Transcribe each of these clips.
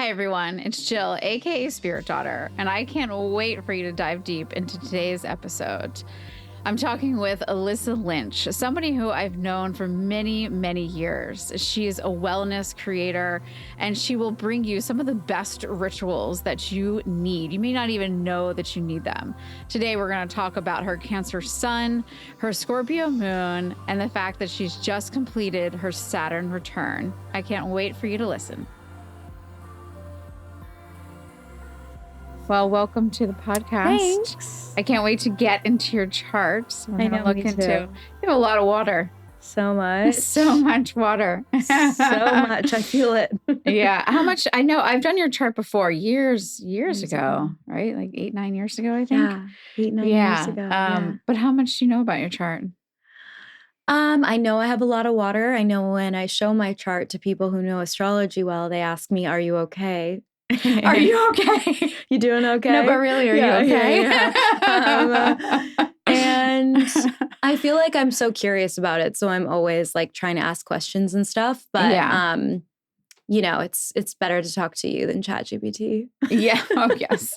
Hi, everyone. It's Jill, aka Spirit Daughter, and I can't wait for you to dive deep into today's episode. I'm talking with Alyssa Lynch, somebody who I've known for many, many years. She is a wellness creator, and she will bring you some of the best rituals that you need. You may not even know that you need them. Today, we're going to talk about her Cancer sun, her Scorpio moon, and the fact that she's just completed her Saturn return. I can't wait for you to listen. Well, welcome to the podcast. Thanks. I can't wait to get into your charts. I know, me too. You have a lot of water. So much. So much water. So much. I feel it. Yeah. How much? I know I've done your chart before years ago, right? Like 8-9 years ago, I think. Yeah. 8-9 years ago. But how much do you know about your chart? I know I have a lot of water. I know when I show my chart to people who know astrology well, they ask me, "Are you okay?" Are you okay? You doing okay? No, but really, are you okay? Yeah. And I feel like I'm so curious about it. So I'm always like trying to ask questions and stuff. But, you know, it's better to talk to you than ChatGPT. Yeah. Oh, yes.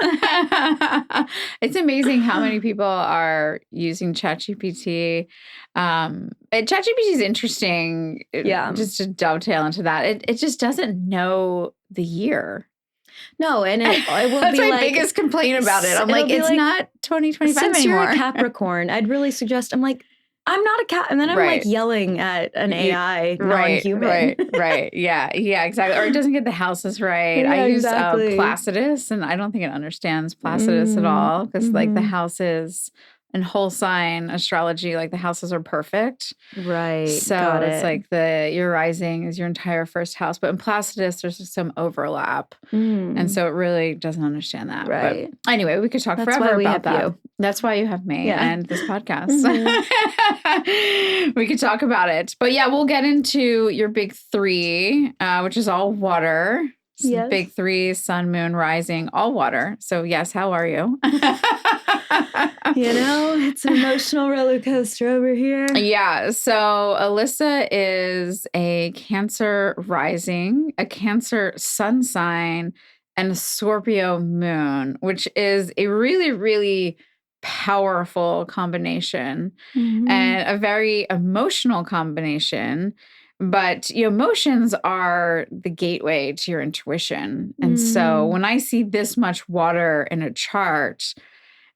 It's amazing how many people are using ChatGPT. ChatGPT is interesting. Yeah. Just to dovetail into that, it just doesn't know the year. No, and it will That's be my like, biggest complaint about it. I'm like, it's not 2025 since anymore. You're a Capricorn, I'd really suggest, I'm like, I'm not a cat. And then I'm like yelling at an AI non-human. Right. Yeah, exactly. Or it doesn't get the houses right. Yeah, I use exactly. Placidus, and I don't think it understands Placidus at all because like the houses in whole sign astrology, like the houses are perfect. Right. So it's like your rising is your entire first house. But in Placidus, there's just some overlap. And so it really doesn't understand that. Right. But anyway, we could talk forever about that. You. That's why you have me and this podcast. We could talk about it. But yeah, we'll get into your big three, which is all water. Yes. Big three, sun, moon, rising, all water. So yes, how are you? You know, it's an emotional roller coaster over here. Yeah. So Alyssa is a Cancer rising, a Cancer sun sign, and a Scorpio moon, which is a really, really powerful combination and a very emotional combination. But emotions are the gateway to your intuition. And so when I see this much water in a chart,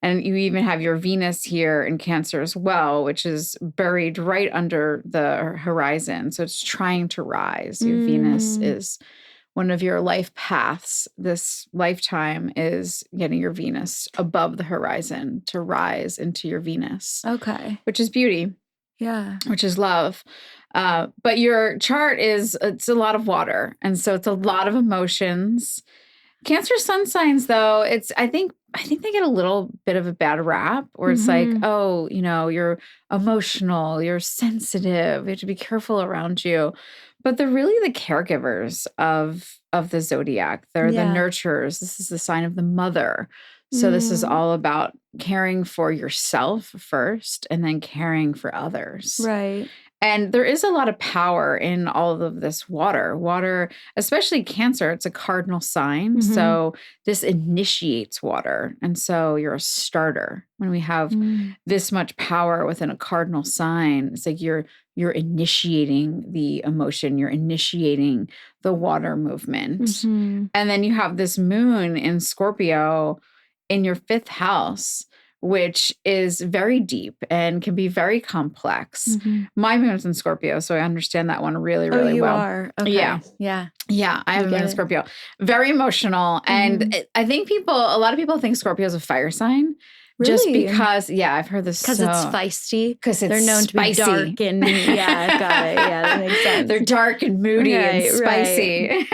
and you even have your Venus here in Cancer as well, which is buried right under the horizon. So it's trying to rise. Your Venus is one of your life paths. This lifetime is getting your Venus above the horizon to rise into your Venus. Okay. Which is beauty. Yeah. Which is love. But your chart it's a lot of water. And so it's a lot of emotions. Cancer sun signs, though, I think they get a little bit of a bad rap where it's like, oh, you're emotional, you're sensitive, you have to be careful around you. But they're really the caregivers of the zodiac. They're the nurturers. This is the sign of the mother. So this is all about caring for yourself first and then caring for others. Right. And there is a lot of power in all of this water. Water, especially Cancer, it's a cardinal sign. So this initiates water. And so you're a starter. When we have this much power within a cardinal sign, it's like you're initiating the emotion. You're initiating the water movement. And then you have this moon in Scorpio in your 5th house, which is very deep and can be very complex. My moon's in Scorpio, so I understand that one really, really well. Oh, you are? Okay. Yeah. I have a moon in Scorpio. Very emotional. And I think a lot of people think Scorpio is a fire sign. Really? Just because, I've heard this. Because it's feisty. Because they're known spicy. To be dark and got it. Yeah, that makes sense. They're dark and moody and spicy.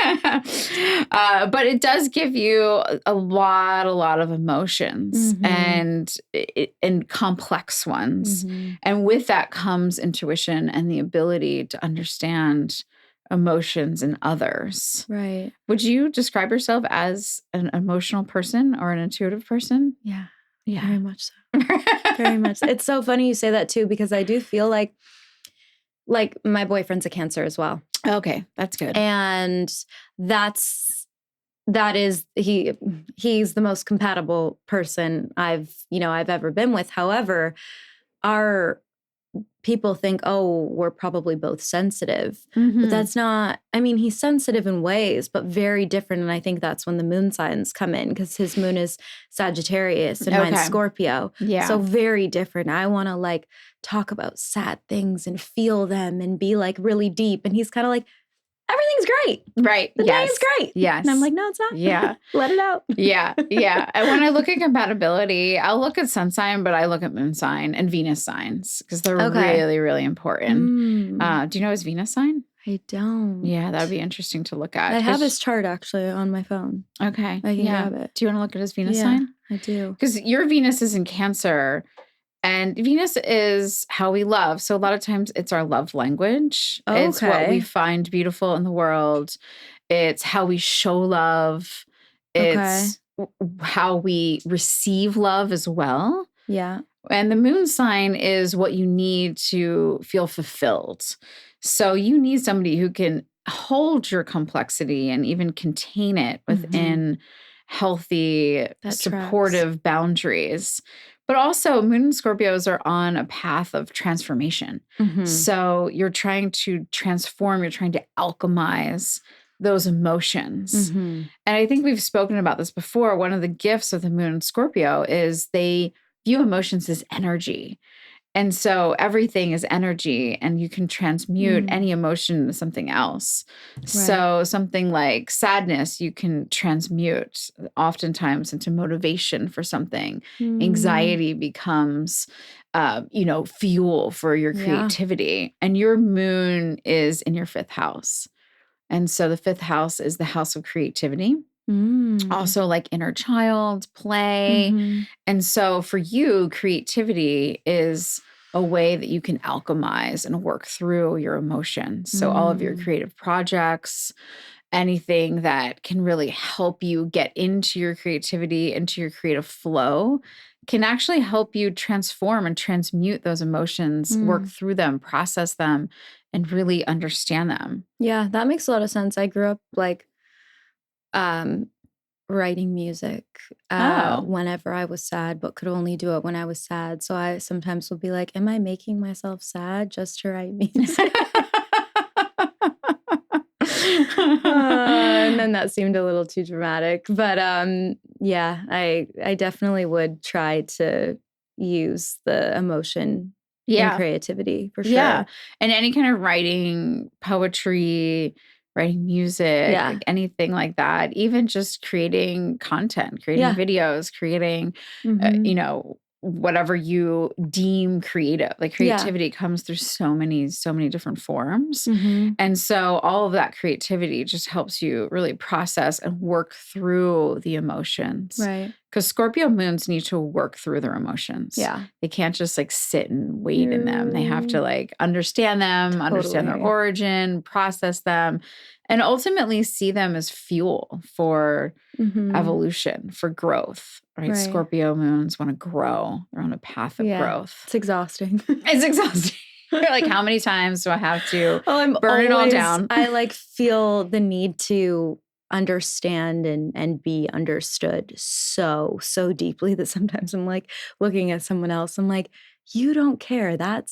But it does give you a lot of emotions and complex ones. And with that comes intuition and the ability to understand emotions in others. Right. Would you describe yourself as an emotional person or an intuitive person? Yeah. Very much so. Very much. It's so funny you say that too, because I do feel like my boyfriend's a Cancer as well. Okay, that's good. And that's he's the most compatible person I've ever been with. However, our people think, oh, we're probably both sensitive. But that's not, I mean, he's sensitive in ways, but very different. And I think that's when the moon signs come in, because his moon is Sagittarius and mine's Scorpio. Yeah. So very different. I want to like talk about sad things and feel them and be like really deep. And he's kind of like, everything's great. Right. The day is great. Yes. And I'm like, no, it's not. Yeah. Let it out. Yeah. And when I look at compatibility, I'll look at sun sign, but I look at moon sign and Venus signs because they're really, really important. Do you know his Venus sign? I don't. Yeah, that would be interesting to look at. I have his chart actually on my phone. Okay. I can grab it. Do you want to look at his Venus sign? I do. Because your Venus is in Cancer. And Venus is how we love. So a lot of times it's our love language. Okay. It's what we find beautiful in the world. It's how we show love. It's how we receive love as well. Yeah. And the moon sign is what you need to feel fulfilled. So you need somebody who can hold your complexity and even contain it within healthy, supportive boundaries. But also, Moon and Scorpios are on a path of transformation. So you're trying to transform, you're trying to alchemize those emotions. And I think we've spoken about this before. One of the gifts of the Moon and Scorpio is they view emotions as energy. And so everything is energy, and you can transmute any emotion into something else. Right. So something like sadness, you can transmute oftentimes into motivation for something. Anxiety becomes, fuel for your creativity. And your moon is in your 5th house. And so the 5th house is the house of creativity. Also like inner child, play. And so for you, creativity is a way that you can alchemize and work through your emotions. So all of your creative projects, anything that can really help you get into your creativity, into your creative flow, can actually help you transform and transmute those emotions, work through them, process them, and really understand them. Yeah, that makes a lot of sense. I grew up like writing music whenever I was sad, but could only do it when I was sad. So I sometimes would be like, am I making myself sad just to write music? And then that seemed a little too dramatic. But I definitely would try to use the emotion in creativity for sure. Yeah. And any kind of writing, poetry, writing music, like anything like that, even just creating content, creating videos, creating, whatever you deem creative. Like creativity comes through so many different forms. And so all of that creativity just helps you really process and work through the emotions. Right. Because Scorpio moons need to work through their emotions. Yeah. They can't just like sit and wait in them. They have to like understand them, understand their origin, process them, and ultimately see them as fuel for evolution, for growth. Right? Scorpio moons want to grow. They're on a path of growth. It's exhausting. It's exhausting. You're like, how many times do I have to burn it all down? I like feel the need to understand and be understood so deeply that sometimes I'm like looking at someone else. I'm like, you don't care. That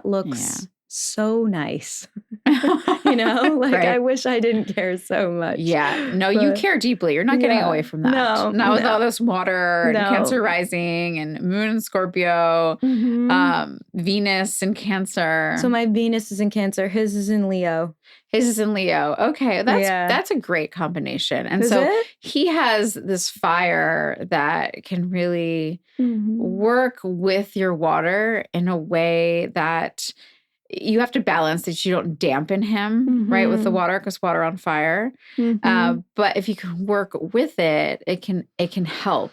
looks so nice. I wish I didn't care so much. Yeah. No, you care deeply. You're not getting away from that. Not with all this water and Cancer rising and Moon and Scorpio, Venus and Cancer. So my Venus is in Cancer. His is in Leo. Okay. That's a great combination. And he has this fire that can really work with your water in a way that you have to balance that you don't dampen him, right, with the water, because water on fire. But if you can work with it, it can help,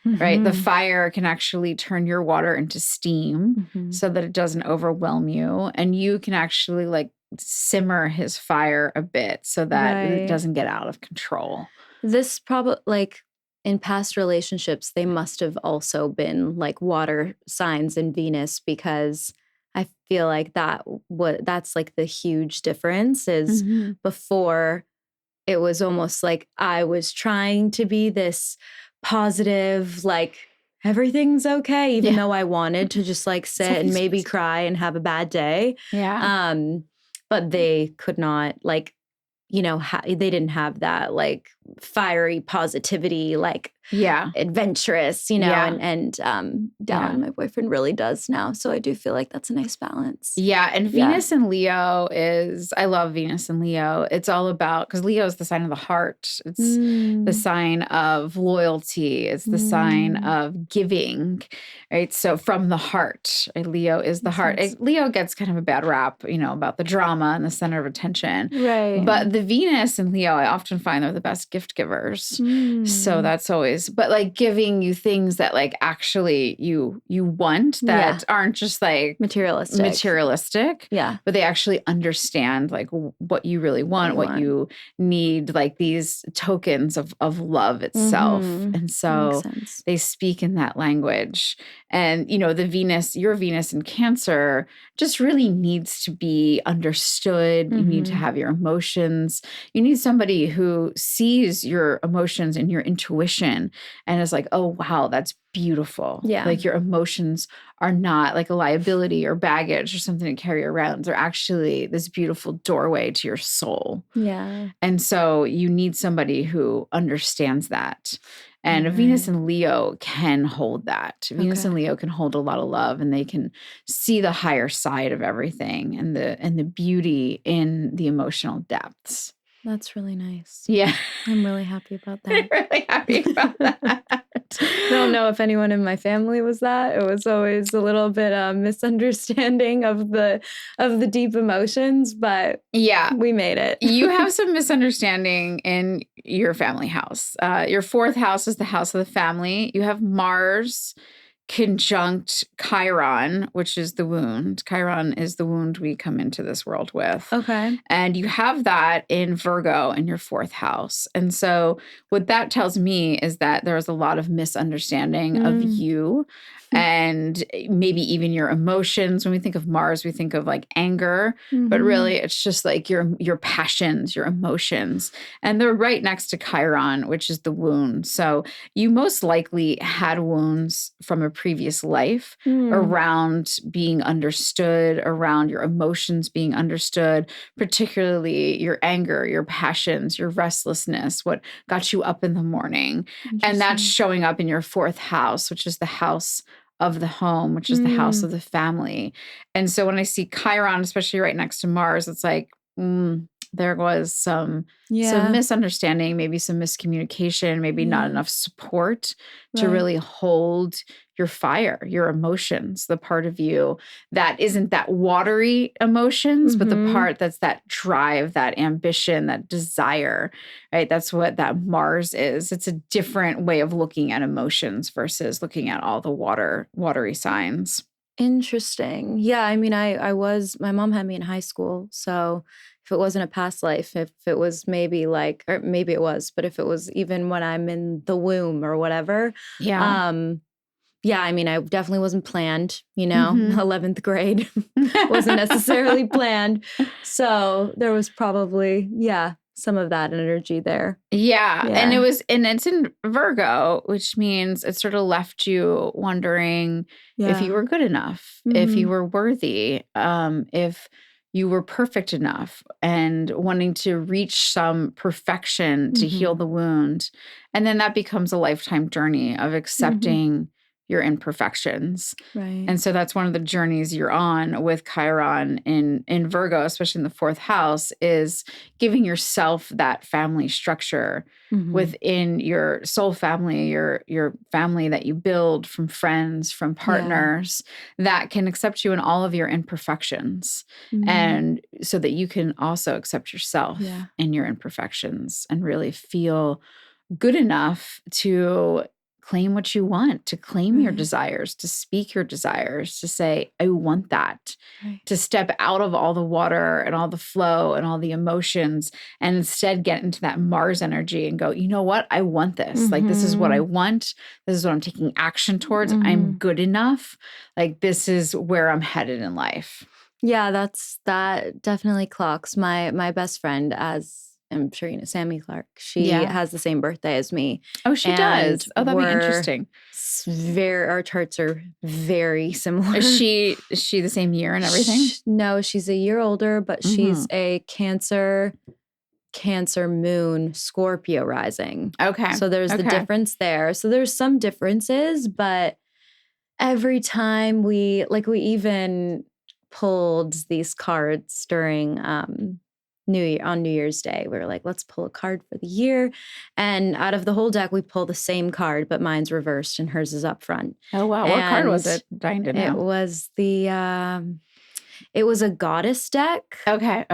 right? The fire can actually turn your water into steam so that it doesn't overwhelm you. And you can actually like simmer his fire a bit so that it doesn't get out of control. This probably like in past relationships, they must have also been like water signs in Venus, because I feel like that's like the huge difference is before it was almost like I was trying to be this positive, like everything's okay, even though I wanted to just like sit and maybe cry and have a bad day. Yeah. But they could not, like, you know, they didn't have that like fiery positivity, like adventurous, you know, and Dallin, my boyfriend, really does now. So I do feel like that's a nice balance. Yeah. And Venus in Leo I love Venus in Leo. It's all about, because Leo is the sign of the heart. It's the sign of loyalty. It's the sign of giving, right? So from the heart, right? Leo is the heart. Leo gets kind of a bad rap, you know, about the drama and the center of attention. Right. But the Venus in Leo, I often find they're the best gift givers. So that's always, but like giving you things that like actually you want, that aren't just like materialistic. Yeah. But they actually understand like what you really want, what you need, like these tokens of love itself. And so they speak in that language. And, you know, your Venus in Cancer just really needs to be understood. You need to have your emotions. You need somebody who sees your emotions and your intuition and is like, oh, wow, that's beautiful. Yeah. Like your emotions are not like a liability or baggage or something to carry around. They're actually this beautiful doorway to your soul. Yeah. And so you need somebody who understands that. And a Venus in Leo can hold that. Venus in Leo can hold a lot of love, and they can see the higher side of everything and the beauty in the emotional depths. That's really nice. Yeah. I'm really happy about that. Really happy about that. I don't know if anyone in my family was that. It was always a little bit misunderstanding of the deep emotions, but we made it. You have some misunderstanding in your family house. Your fourth house is the house of the family. You have Mars conjunct Chiron, which is the wound. Chiron is the wound we come into this world with. Okay. And you have that in Virgo in your fourth house. And so what that tells me is that there's a lot of misunderstanding of you and maybe even your emotions. When we think of Mars, we think of like anger, but really it's just like your passions, your emotions. And they're right next to Chiron, which is the wound. So you most likely had wounds from a previous life around being understood, around your emotions being understood, particularly your anger, your passions, your restlessness, what got you up in the morning. And that's showing up in your fourth house, which is the house of the home, which is the house of the family. And so when I see Chiron, especially right next to Mars, it's like, there was some misunderstanding, maybe some miscommunication, maybe not enough support to really hold your fire, your emotions, the part of you that isn't that watery emotions, but the part that's that drive, that ambition, that desire, right? That's what that Mars is. It's a different way of looking at emotions versus looking at all the watery signs. Interesting. Yeah, I mean, my mom had me in high school, so if it wasn't a past life, if it was maybe like, or maybe it was, but if it was even when I'm in the womb or whatever. Yeah, I mean, I definitely wasn't planned, you know, 11th grade wasn't necessarily planned. So there was probably, some of that energy there. Yeah. And it's in Virgo, which means it sort of left you wondering if you were good enough, if you were worthy, if you were perfect enough, and wanting to reach some perfection to heal the wound. And then that becomes a lifetime journey of accepting your imperfections. Right. And so that's one of the journeys you're on with Chiron in Virgo, especially in the fourth house, is giving yourself that family structure within your soul family, your family that you build from friends, from partners that can accept you in all of your imperfections. And so that you can also accept yourself in your imperfections and really feel good enough to claim what you want, to claim your desires, to speak your desires, to say, I want that, to step out of all the water and all the flow and all the emotions and instead get into that Mars energy and go, you know what? I want this. Like, this is what I want. This is what I'm taking action towards. I'm good enough. Like, this is where I'm headed in life. Yeah, that definitely clocks. My best friend, as I'm sure you know Sammy Clark. She has the same birthday as me. Oh, she does. Oh, that'd be interesting. Our charts are very similar. Is she the same year and everything? No, she's a year older, but she's a Cancer moon, Scorpio rising. Okay. So there's the difference there. So there's some differences, but every time we even pulled these cards during New Year's Day. We were like, let's pull a card for the year. And out of the whole deck, we pull the same card, but mine's reversed and hers is up front. Oh, wow. What card was it? Dying to know. It was it was a goddess deck. Okay.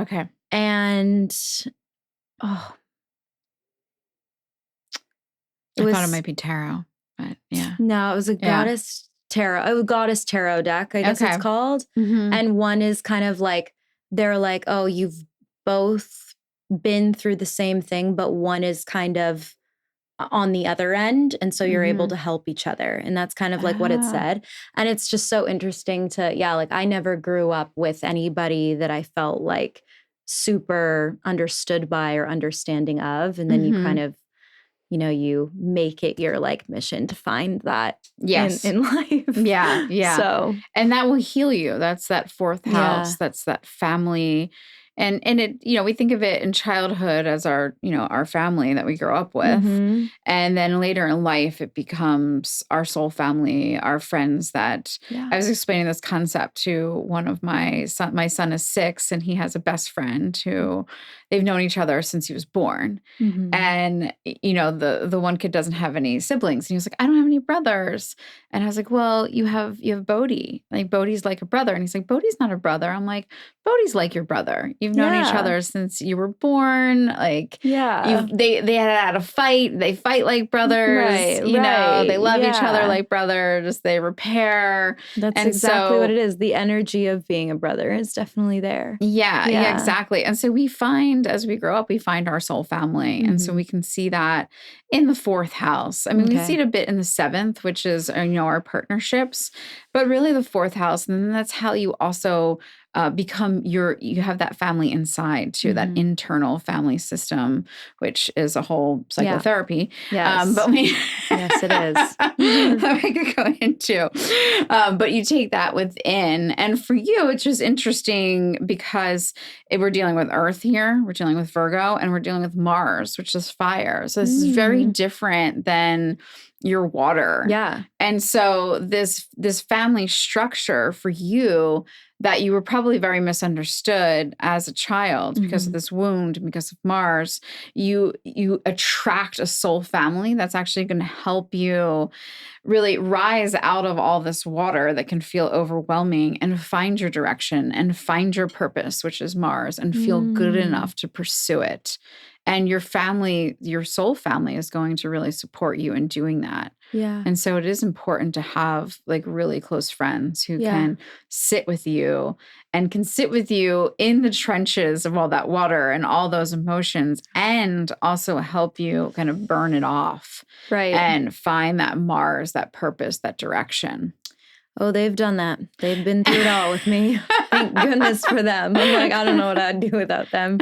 And I thought it might be tarot, but yeah. No, it was a goddess tarot. A goddess tarot deck, I guess it's called. And one is kind of like, they're like, oh, you've both been through the same thing, but one is kind of on the other end. And so you're able to help each other. And that's kind of like what it said. And it's just so interesting to, like I never grew up with anybody that I felt like super understood by or understanding of. And then you kind of, you make it your like mission to find that in life. Yeah. So, and that will heal you. That's that fourth house. That's that family. And it, we think of it in childhood as our family that we grow up with. And then later in life, it becomes our soul family, our friends that I was explaining this concept to one of my son is 6 and he has a best friend who they've known each other since he was born. And, the one kid doesn't have any siblings. And he was like, I don't have any brothers. And I was like, well, you have Bodhi. Like Bodhi's like a brother. And he's like, Bodhi's not a brother. I'm like, Bodhi's like your brother. You've known each other since you were born. Like, they had a fight. They fight like brothers. They love each other like brothers. They repair. That's exactly what it is. The energy of being a brother is definitely there. Yeah, exactly. And so we find, as we grow up, we find our soul family. And so we can see that in the 4th house. I mean, we see it a bit in the 7th, which is, our partnerships, but really the 4th house. And then that's how you also become you have that family inside too, that internal family system, which is a whole psychotherapy. Yes. But yes, it is. That we could go into. But you take that within. And for you, it's just interesting because we're dealing with Earth here, we're dealing with Virgo, and we're dealing with Mars, which is fire. So this is very different than your water. Yeah. And so this family structure for you that you were probably very misunderstood as a child because of this wound, because of Mars, you attract a soul family that's actually going to help you really rise out of all this water that can feel overwhelming and find your direction and find your purpose, which is Mars, and feel good enough to pursue it. And your family, your soul family is going to really support you in doing that. Yeah. And so it is important to have like really close friends who can sit with you and can sit with you in the trenches of all that water and all those emotions and also help you kind of burn it off. Right. And find that Mars, that purpose, that direction. Oh, they've done that. They've been through it all with me. Thank goodness for them. I'm like, I don't know what I'd do without them.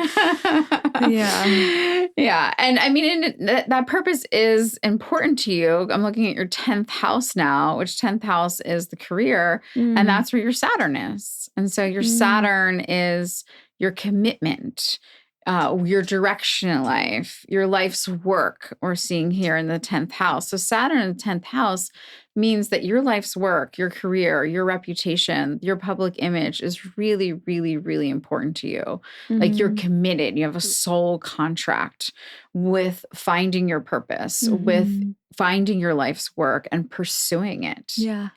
Yeah. Yeah. And I mean, that purpose is important to you. I'm looking at your 10th house now, which 10th house is the career. And that's where your Saturn is. And so your Saturn is your commitment, your direction in life, your life's work we're seeing here in the 10th house. So Saturn in the 10th house means that your life's work, your career, your reputation, your public image is really, really, really important to you. Like you're committed. You have a soul contract with finding your purpose, with finding your life's work and pursuing it. Yeah.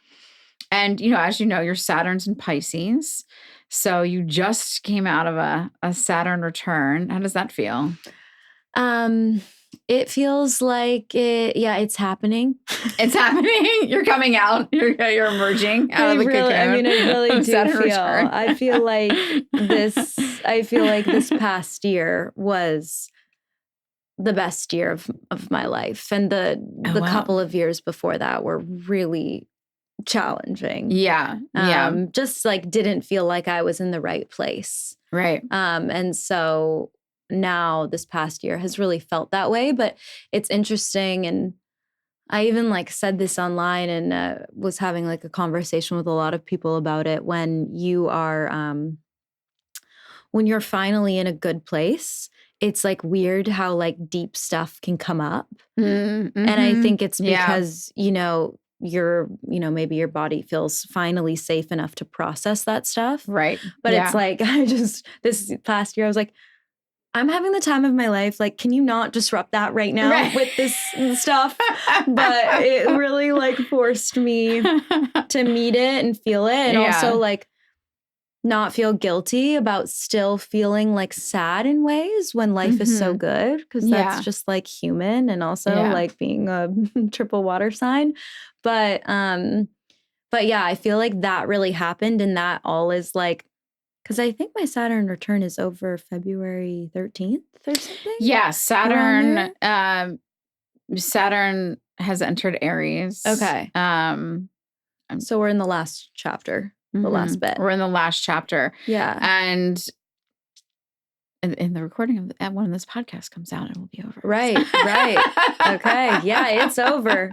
And, as you know, your Saturn's in Pisces. So you just came out of a Saturn return. How does that feel? It feels like it's happening. It's happening. You're coming out. You're emerging out of the cocoon. I mean, I really do Saturn feel. return. I feel like this past year was the best year of my life, and the couple of years before that were really challenging. Yeah. Just like didn't feel like I was in the right place. Right. And so now this past year has really felt that way. But it's interesting. And I even like said this online and was having like a conversation with a lot of people about it. When you are, when you're finally in a good place, it's like weird how like deep stuff can come up. Mm-hmm. And I think it's because, you know, maybe your body feels finally safe enough to process that stuff. Right. But it's like, this past year, I was like, I'm having the time of my life. Like, can you not disrupt that right now with this stuff? But it really like forced me to meet it and feel it. And also like not feel guilty about still feeling like sad in ways when life is so good. Cause that's just like human and also like being a triple water sign. But yeah, I feel like that really happened. And that all is like, because I think my Saturn return is over February 13th or something. Yeah, Saturn has entered Aries. Okay. So we're in the last chapter, the last bit. We're in the last chapter. Yeah. And in the recording of when this podcast comes out, it will be over. Right. Okay. Yeah, it's over.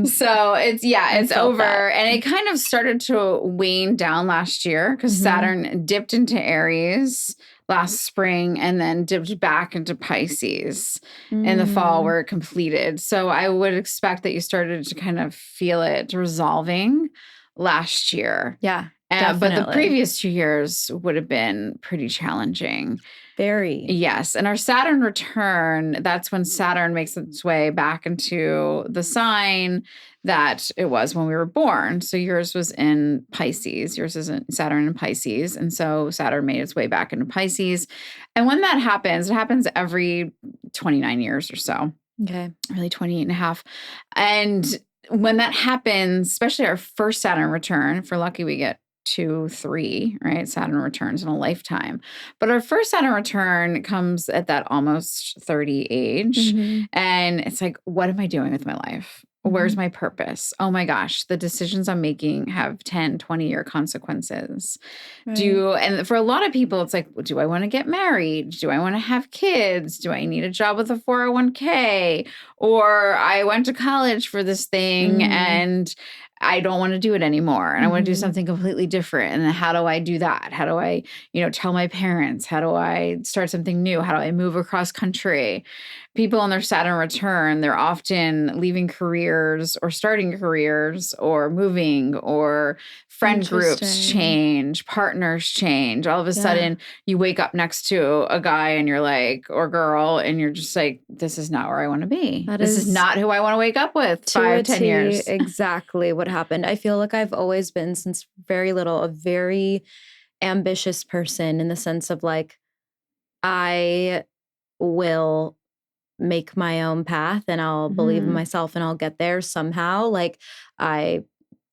So it's over. That. And it kind of started to wane down last year because Saturn dipped into Aries last spring and then dipped back into Pisces in the fall where it completed. So I would expect that you started to kind of feel it resolving last year. Yeah. But the previous 2 years would have been pretty challenging. Very. Yes. And our Saturn return, that's when Saturn makes its way back into the sign that it was when we were born. So yours was in Pisces. Yours is in Saturn in Pisces. And so Saturn made its way back into Pisces. And when that happens, it happens every 29 years or so. Okay. Really 28 and a half. And when that happens, especially our first Saturn return, if we're lucky, we get 2, 3, right? Saturn returns in a lifetime. But our first Saturn return comes at that almost 30 age. And it's like, what am I doing with my life? Where's my purpose? Oh my gosh, the decisions I'm making have 10, 20-year consequences. Right. And for a lot of people, it's like, do I want to get married? Do I want to have kids? Do I need a job with a 401k? Or I went to college for this thing and I don't want to do it anymore. And I want to do something completely different. And then how do I do that? How do I, tell my parents? How do I start something new? How do I move across country? People on their Saturn return, they're often leaving careers or starting careers or moving, or friend groups change, partners change. All of a sudden you wake up next to a guy and you're like, or girl, and you're just like, this is not where I want to be. This is not who I want to wake up with 5, 10 years. Exactly what happened. I feel like I've always been, since very little, a very ambitious person in the sense of like, I will make my own path and I'll believe in myself and I'll get there somehow. Like I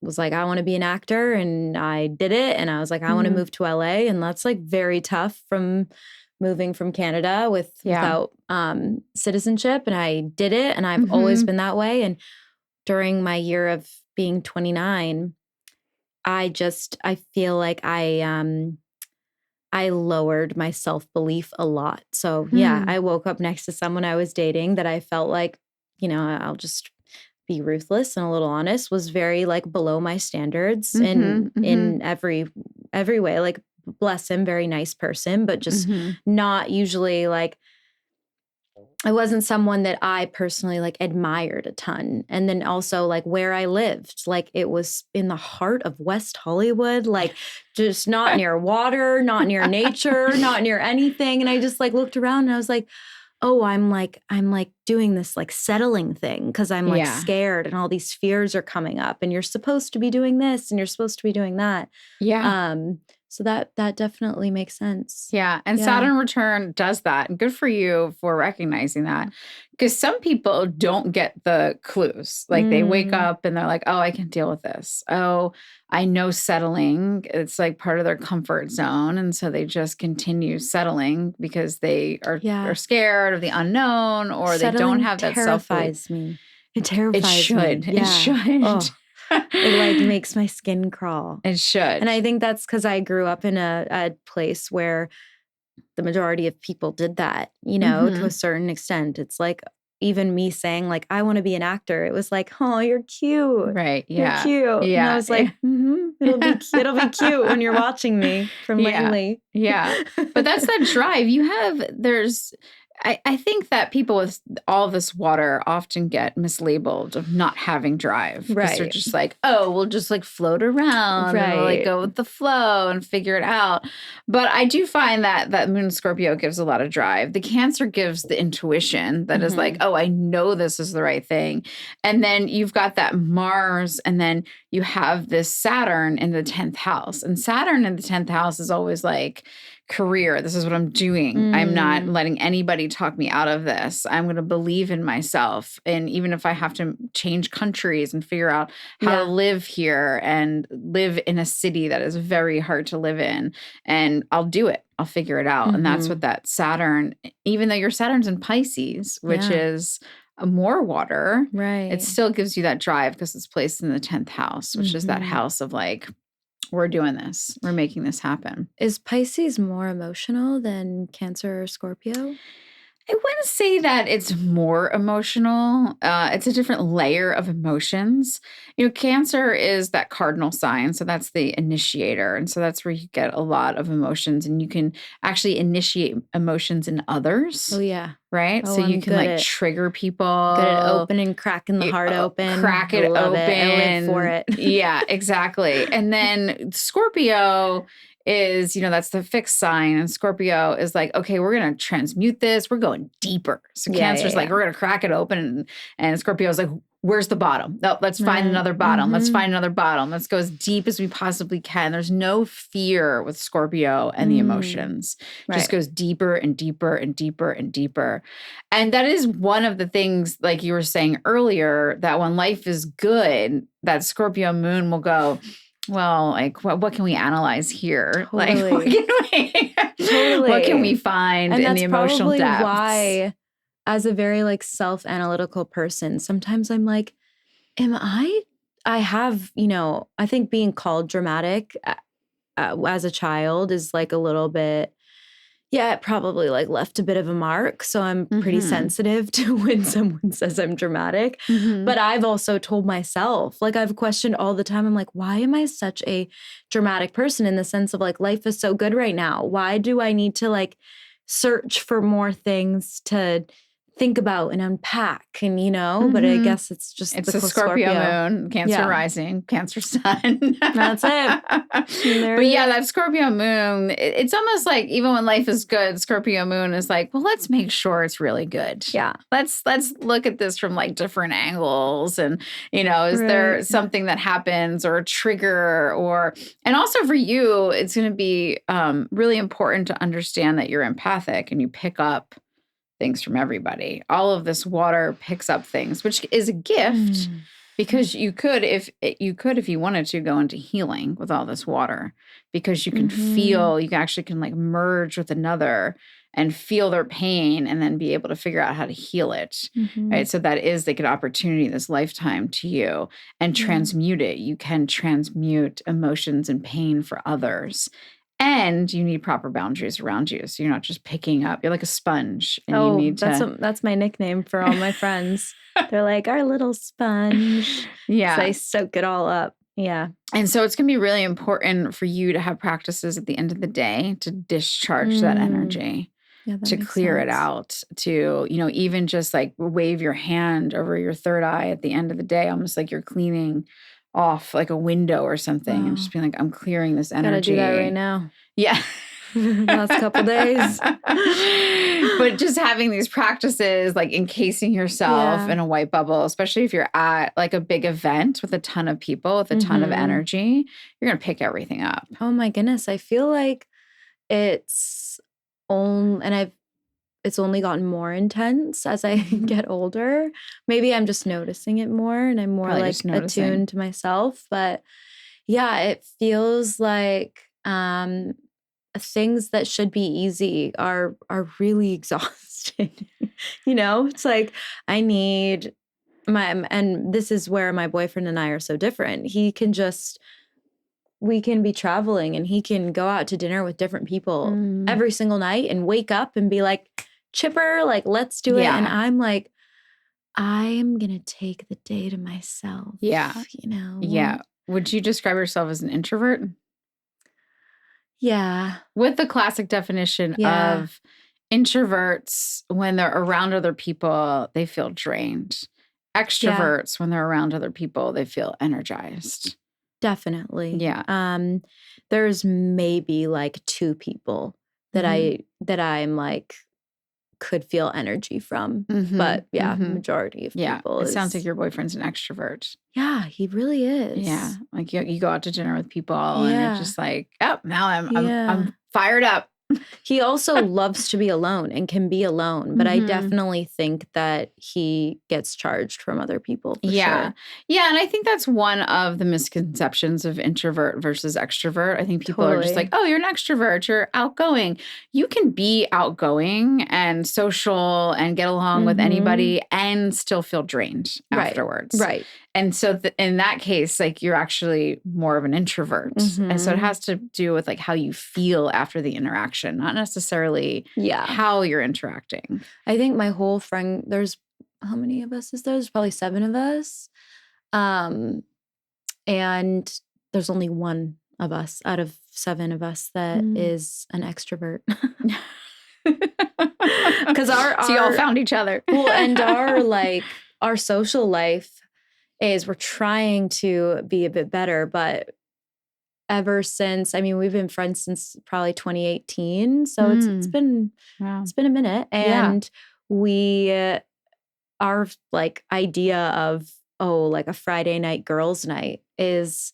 was like, I want to be an actor and I did it. And I was like, I want to move to LA. And that's like very tough from moving from Canada without citizenship. And I did it. And I've always been that way. And during my year of being 29, I feel like I lowered my self-belief a lot. So I woke up next to someone I was dating that I felt like, I'll just be ruthless and a little honest, was very like below my standards in every way. Like, bless him, very nice person, but just not usually like, I wasn't someone that I personally like admired a ton. And then also like where I lived, like it was in the heart of West Hollywood, like just not near water, not near nature, not near anything. And I just like looked around and I was like, oh, I'm like doing this like settling thing because I'm like scared and all these fears are coming up and you're supposed to be doing this and you're supposed to be doing that. Yeah. So that definitely makes sense. Yeah. And Saturn return does that. And good for you for recognizing that. Because some people don't get the clues. Like they wake up and they're like, oh, I can deal with this. Oh, I know settling. It's like part of their comfort zone. And so they just continue settling because they are scared of the unknown or settling they don't have that terrifies me. It terrifies me. It should. Yeah. It should. Oh. It like makes my skin crawl. It should. And I think that's because I grew up in a place where the majority of people did that, you know, to a certain extent. It's like, even me saying like, I want to be an actor. It was like, oh, you're cute. Right. Yeah. You're cute. Yeah. And I was like, it'll be cute when you're watching me from Langley. Yeah. But that's that drive. I think that people with all this water often get mislabeled of not having drive. Because they're just like, oh, we'll just like float around and we'll like go with the flow and figure it out. But I do find that Moon Scorpio gives a lot of drive. The Cancer gives the intuition that is like, oh, I know this is the right thing. And then you've got that Mars, and then you have this Saturn in the 10th house. And Saturn in the 10th house is always like, career. This is what I'm doing. I'm not letting anybody talk me out of this. I'm going to believe in myself. And even if I have to change countries and figure out how to live here and live in a city that is very hard to live in, and I'll do it. I'll figure it out. And that's what that Saturn, even though your Saturn's in Pisces, which is more water, it still gives you that drive because it's placed in the 10th house, which is that house of like, we're doing this. We're making this happen. Is Pisces more emotional than Cancer or Scorpio? I wouldn't say that it's more emotional. It's a different layer of emotions. You know, Cancer is that cardinal sign. So that's the initiator. And so that's where you get a lot of emotions, and you can actually initiate emotions in others. Oh, yeah. Right? Oh, so you can like trigger people. Good at opening, cracking the heart open. Crack it open. I live for it. Yeah, exactly. And then Scorpio is, you know, that's the fixed sign. And Scorpio is like, okay, we're going to transmute this. We're going deeper. So Cancer's like, we're going to crack it open. And Scorpio is like, where's the bottom? No, let's find another bottom. Let's find another bottom. Let's go as deep as we possibly can. There's no fear with Scorpio and the emotions. Just goes deeper and deeper and deeper and deeper. And that is one of the things, like you were saying earlier, that when life is good, that Scorpio moon will go, well, like, what can we analyze here? Totally. Like, what can we find in the emotional depths? That's probably why, as a very like self-analytical person, sometimes I'm like, I have, you know, I think being called dramatic as a child is like a little bit, it probably like left a bit of a mark. So I'm pretty sensitive to when someone says I'm dramatic. But I've also told myself, like I've questioned all the time. I'm like, why am I such a dramatic person in the sense of like life is so good right now? Why do I need to like search for more things to think about and unpack and, you know, but I guess it's just it's the Scorpio moon, Cancer rising, Cancer sun. That's it. But yeah, that Scorpio moon, it's almost like even when life is good, Scorpio moon is like, well, let's make sure it's really good. Yeah. Let's look at this from like different angles. And, you know, is there something that happens or a trigger and also for you, it's going to be really important to understand that you're empathic and you pick up things from everybody. All of this water picks up things, which is a gift because you could, if you wanted to, go into healing with all this water because you can feel, you actually can like merge with another and feel their pain and then be able to figure out how to heal it. Right. So that is like an opportunity this lifetime to you and transmute it. You can transmute emotions and pain for others. And you need proper boundaries around you. So you're not just picking up. You're like a sponge. And you need that's my nickname for all my friends. They're like, our little sponge. Yeah. So I soak it all up. Yeah. And so it's going to be really important for you to have practices at the end of the day to discharge that energy. Yeah, to clear it out, to, you know, even just like wave your hand over your third eye at the end of the day, almost like you're cleaning off like a window or something and just being like, I'm clearing this energy. Gotta do that right now. Yeah. Last couple days. But just having these practices, like encasing yourself in a white bubble, especially if you're at like a big event with a ton of people, with a ton of energy, you're going to pick everything up. Oh my goodness. I feel like it's only gotten more intense as I get older. Maybe I'm just noticing it more and I'm more like attuned to myself. But yeah, it feels like things that should be easy are really exhausting. You know, it's like I need and this is where my boyfriend and I are so different. He can just we can be traveling and he can go out to dinner with different people every single night and wake up and be like, chipper, like, let's do it. And I'm like, I'm going to take the day to myself. Yeah. You know? Yeah. Would you describe yourself as an introvert? Yeah. With the classic definition of introverts, when they're around other people, they feel drained. Extroverts, when they're around other people, they feel energized. Definitely. Yeah. There's maybe like 2 people that I'm like could feel energy from. But majority of people. It sounds like your boyfriend's an extrovert. Yeah, he really is. Yeah. Like you go out to dinner with people and you're just like, oh, now I'm fired up. He also loves to be alone and can be alone, but I definitely think that he gets charged from other people for sure. Yeah, and I think that's one of the misconceptions of introvert versus extrovert. I think people are just like, oh, you're an extrovert, you're outgoing. You can be outgoing and social and get along with anybody and still feel drained afterwards. Right. And so in that case, like you're actually more of an introvert. And so it has to do with like how you feel after the interaction, not necessarily how you're interacting. I think my whole friend, there's how many of us is there? There's probably 7 of us. And there's only one of us out of 7 of us that is an extrovert. Because so you all found each other. Well, and our social life is we're trying to be a bit better, but ever since, I mean, we've been friends since probably 2018. So it's been a minute. And our like idea of, like a Friday night girls' night is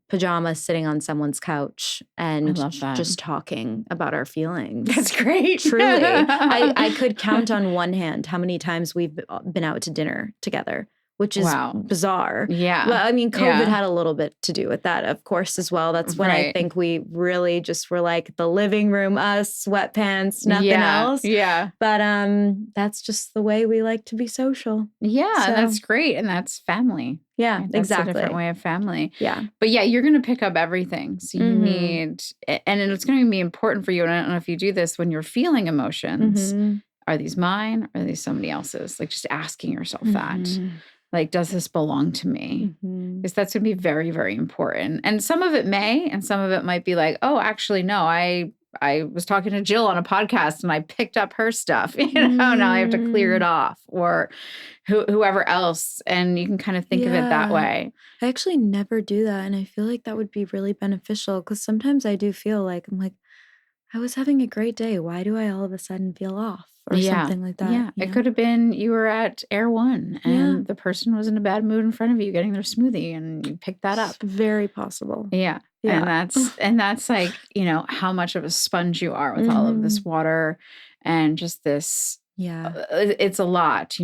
pajamas sitting on someone's couch and just talking about our feelings. That's great. Truly. I could count on one hand how many times we've been out to dinner together, which is bizarre. Yeah. Well, I mean, COVID had a little bit to do with that, of course, as well. That's when I think we really just were like the living room, us, sweatpants, nothing else. Yeah. But that's just the way we like to be social. Yeah, so. That's great. And that's family. Yeah, right? Exactly. That's a different way of family. Yeah. But yeah, you're going to pick up everything. So you need, and it's going to be important for you. And I don't know if you do this when you're feeling emotions. Are these mine or are these somebody else's? Like just asking yourself that. Like, does this belong to me? Because that's going to be very, very important. And some of it may, and some of it might be like, oh, actually, no, I was talking to Jill on a podcast and I picked up her stuff. Now I have to clear it off, or whoever else. And you can kind of think of it that way. I actually never do that. And I feel like that would be really beneficial because sometimes I do feel like I'm like, I was having a great day. Why do I all of a sudden feel off? Or something like that. Yeah, it could have been you were at Air One and the person was in a bad mood in front of you getting their smoothie and you picked that up. It's very possible. Yeah. And that's like, how much of a sponge you are with all of this water and just this. Yeah. It's a lot,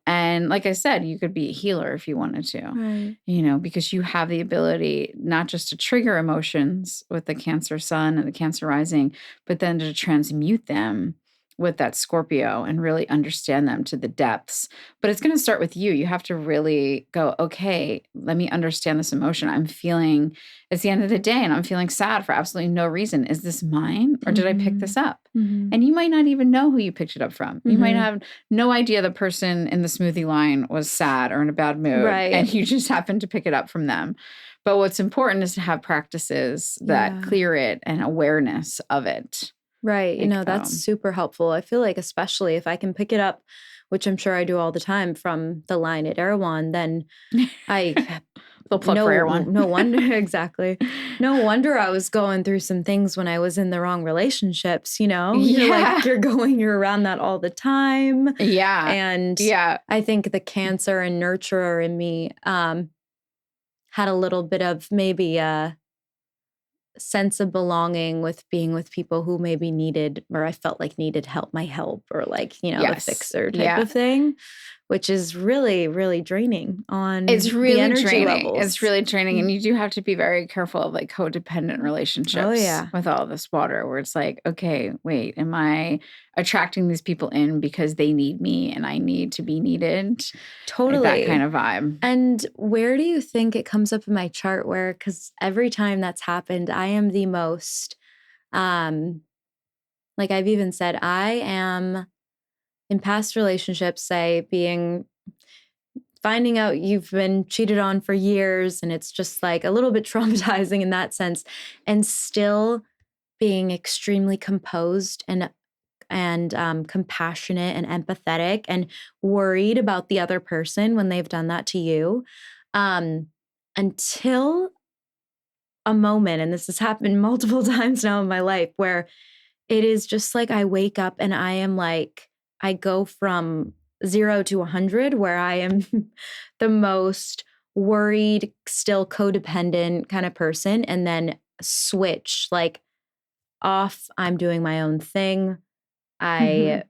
And like I said, you could be a healer if you wanted to. Right. Because you have the ability not just to trigger emotions with the Cancer sun and the Cancer rising, but then to transmute them with that Scorpio and really understand them to the depths. But it's going to start with you. You have to really go, okay, let me understand this emotion. I'm feeling, it's the end of the day and I'm feeling sad for absolutely no reason. Is this mine or did I pick this up? And you might not even know who you picked it up from. You might have no idea the person in the smoothie line was sad or in a bad mood. Right. And you just happened to pick it up from them. But what's important is to have practices that clear it and awareness of it. Right. That's super helpful. I feel like especially if I can pick it up, which I'm sure I do all the time from the line at Erewhon, then They'll plug for Erewhon. No wonder. Exactly. No wonder I was going through some things when I was in the wrong relationships, You're around that all the time. Yeah. And I think the Cancer and nurturer in me had a little bit of maybe sense of belonging with being with people who maybe needed, or I felt like needed my help or like, the fixer type of thing. which is really, really draining on It's really the energy draining. levels. It's really draining. And you do have to be very careful of like codependent relationships with all this water, where it's like, okay, wait, am I attracting these people in because they need me and I need to be needed? Totally. Like that kind of vibe. And where do you think it comes up in my chart where, because every time that's happened, I am the most, like I've even said, I am in past relationships, say finding out you've been cheated on for years and it's just like a little bit traumatizing in that sense, and still being extremely composed and compassionate and empathetic and worried about the other person when they've done that to you, until a moment, and this has happened multiple times now in my life, where it is just like I wake up and I am like, I go from 0 to 100, where I am the most worried, still codependent kind of person, and then switch like off. I'm doing my own thing. I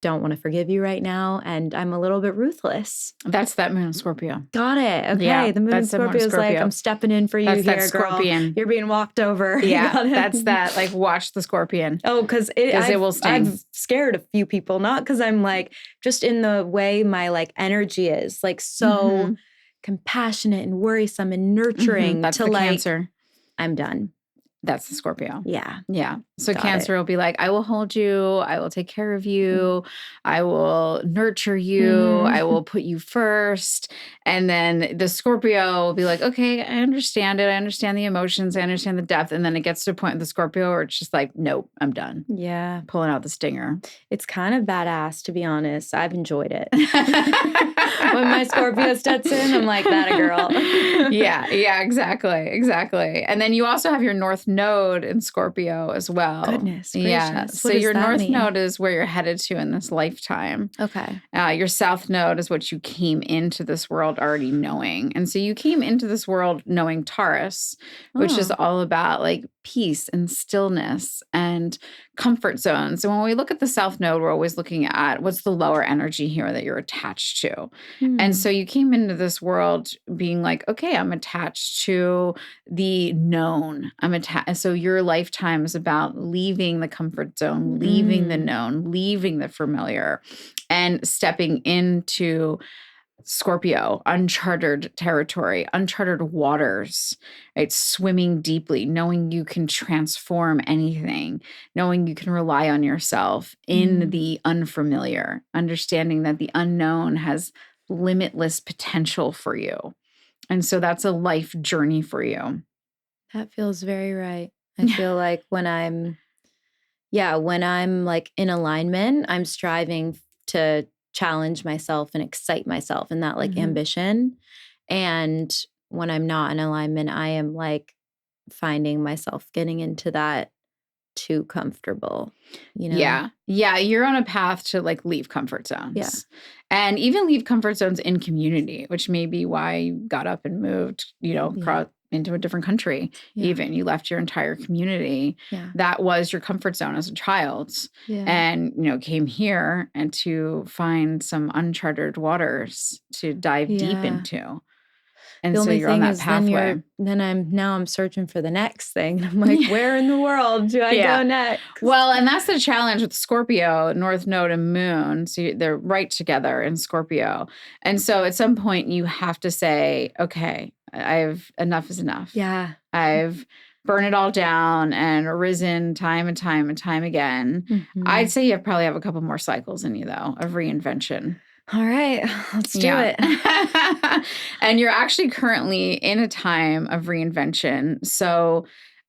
don't want to forgive you right now, and I'm a little bit ruthless. That's that moon in Scorpio. Got it. Okay. Yeah, the moon in Scorpio is like, I'm stepping in for you here, that Scorpion. Girl. You're being walked over. Yeah, that's that, like, watch the scorpion. Oh, because it will sting. I've scared a few people, not because I'm like, just in the way my like energy is, like so compassionate and worrisome and nurturing. That's to the like, Cancer. I'm done. That's the Scorpio. Yeah. Yeah. So Cancer will be like, I will hold you. I will take care of you. I will nurture you. I will put you first. And then the Scorpio will be like, okay, I understand it. I understand the emotions. I understand the depth. And then it gets to a point with the Scorpio where it's just like, nope, I'm done. Yeah. Pulling out the stinger. It's kind of badass, to be honest. I've enjoyed it. When my Scorpio steps in, I'm like, that a girl. Yeah, exactly. And then you also have your North Node in Scorpio as well. Goodness gracious. Yeah. So your North Node is where you're headed to in this lifetime. Okay. Your South Node is what you came into this world already knowing. And so you came into this world knowing Taurus, which is all about like peace and stillness and comfort zones. So when we look at the South Node, we're always looking at what's the lower energy here that you're attached to. And so you came into this world being like, okay, I'm attached to the known. So your lifetime is about leaving the comfort zone, leaving the known, leaving the familiar, and stepping into Scorpio, uncharted territory, uncharted waters, right? Swimming deeply, knowing you can transform anything, knowing you can rely on yourself in the unfamiliar, understanding that the unknown has limitless potential for you. And so that's a life journey for you. That feels very right. I feel like when I'm like in alignment, I'm striving to challenge myself and excite myself in that like ambition. And when I'm not in alignment, I am like finding myself getting into that too comfortable, you know? Yeah. You're on a path to like leave comfort zones. Yeah. And even leave comfort zones in community, which may be why you got up and moved, across into a different country. Even you left your entire community. That was your comfort zone as a child. And, came here and to find some uncharted waters to dive deep into. And the so only you're thing on that is pathway. I'm searching for the next thing. I'm like, where in the world do I go next? Well, and that's the challenge with Scorpio, North Node and Moon. So they're right together in Scorpio. And so at some point you have to say, okay, enough is enough. Yeah. I've burned it all down and risen time and time and time again. I'd say you probably have a couple more cycles in you, though, of reinvention. All right, let's do it. And you're actually currently in a time of reinvention. So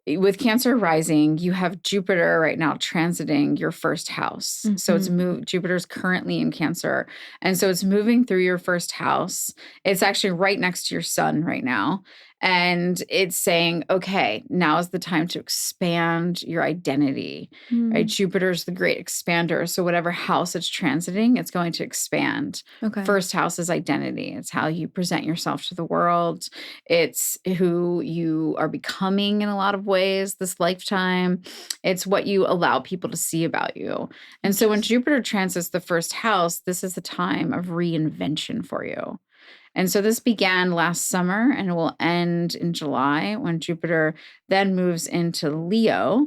with Cancer rising, you have Jupiter right now transiting your first house. So it's Jupiter's currently in Cancer. And so it's moving through your first house. It's actually right next to your sun right now. And it's saying, okay, now is the time to expand your identity, right? Jupiter's the great expander. So whatever house it's transiting, it's going to expand. Okay. First house is identity. It's how you present yourself to the world. It's who you are becoming in a lot of ways this lifetime. It's what you allow people to see about you. And so when Jupiter transits the first house, this is the time of reinvention for you. And so this began last summer and it will end in July when Jupiter then moves into Leo.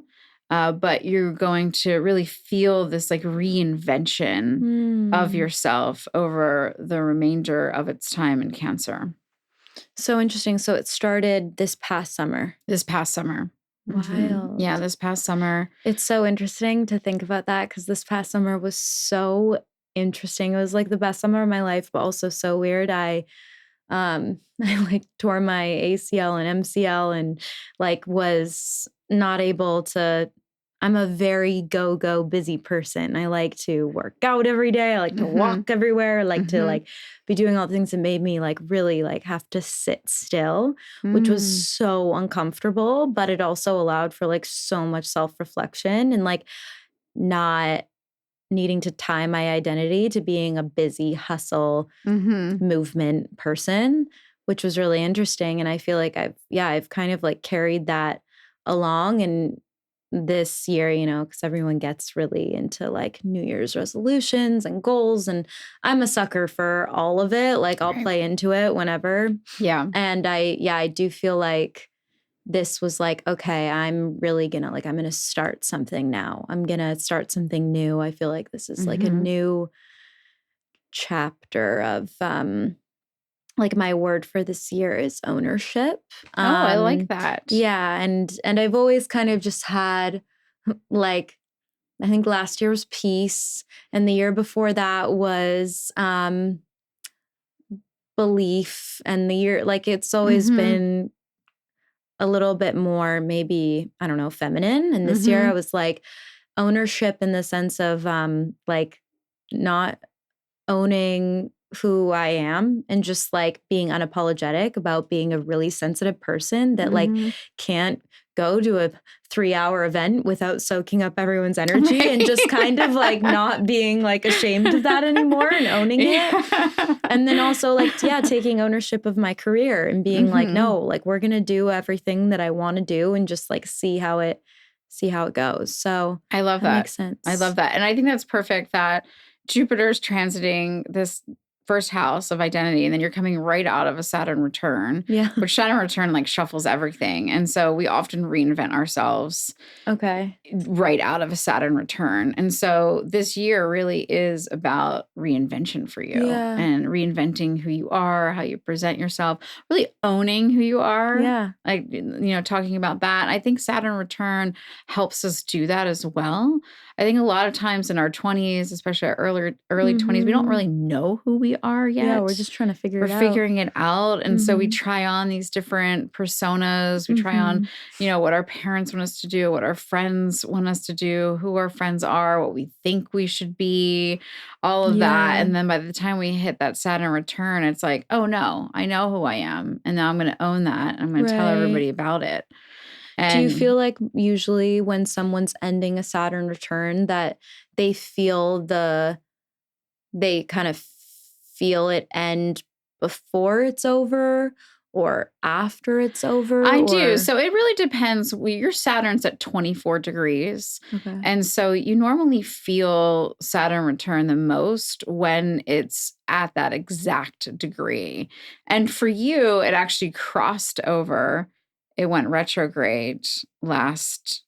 But you're going to really feel this like reinvention of yourself over the remainder of its time in Cancer. So interesting. So it started this past summer. This past summer. Wild. Yeah, this past summer. It's so interesting to think about that because this past summer was so interesting. It was like the best summer of my life, but also so weird. I like tore my ACL and MCL and like was not able to. I'm a very go busy person. I like to work out every day. I like to walk everywhere. I like to like be doing all the things that made me like really like have to sit still, which was so uncomfortable, but it also allowed for like so much self-reflection and like not needing to tie my identity to being a busy hustle movement person, which was really interesting. And I feel like I've kind of like carried that along. And this year, you know, because everyone gets really into like New Year's resolutions and goals. And I'm a sucker for all of it. Like I'll play into it whenever. Yeah. And I do feel like this was like, okay, I'm really gonna like, I'm gonna start something now. I'm gonna start something new. I feel like this is like a new chapter of like my word for this year is ownership. I like that. Yeah. And I've always kind of just had like, I think last year was peace. And the year before that was belief. And the year, like it's always been a little bit more, maybe, I don't know, feminine. And this year I was like ownership in the sense of like not owning who I am and just like being unapologetic about being a really sensitive person that like can't go to a 3-hour event without soaking up everyone's energy and just kind of like not being like ashamed of that anymore and owning it. And then also like, taking ownership of my career and being like, no, like we're going to do everything that I want to do and just like see how it goes. So I love that. Makes sense. I love that. And I think that's perfect that Jupiter's transiting this first house of identity, and then you're coming right out of a Saturn return. Yeah. Which Saturn return like shuffles everything. And so we often reinvent ourselves right out of a Saturn return. And so this year really is about reinvention for you and reinventing who you are, how you present yourself, really owning who you are. Yeah. Like, you know, talking about that. I think Saturn return helps us do that as well. I think a lot of times in our 20s, especially our early 20s, we don't really know who we are yet. Yeah, we're just trying to figure it out. We're figuring it out. And so we try on these different personas. We try on, you know, what our parents want us to do, what our friends want us to do, who our friends are, what we think we should be, all of that. And then by the time we hit that Saturn return, it's like, oh no, I know who I am. And now I'm going to own that. And I'm going to tell everybody about it. Do you feel like usually when someone's ending a Saturn return that they kind of feel it end before it's over or after it's over? I do. So it really depends. Your Saturn's at 24 degrees. Okay. And so you normally feel Saturn return the most when it's at that exact degree. And for you, it actually crossed over. It went retrograde last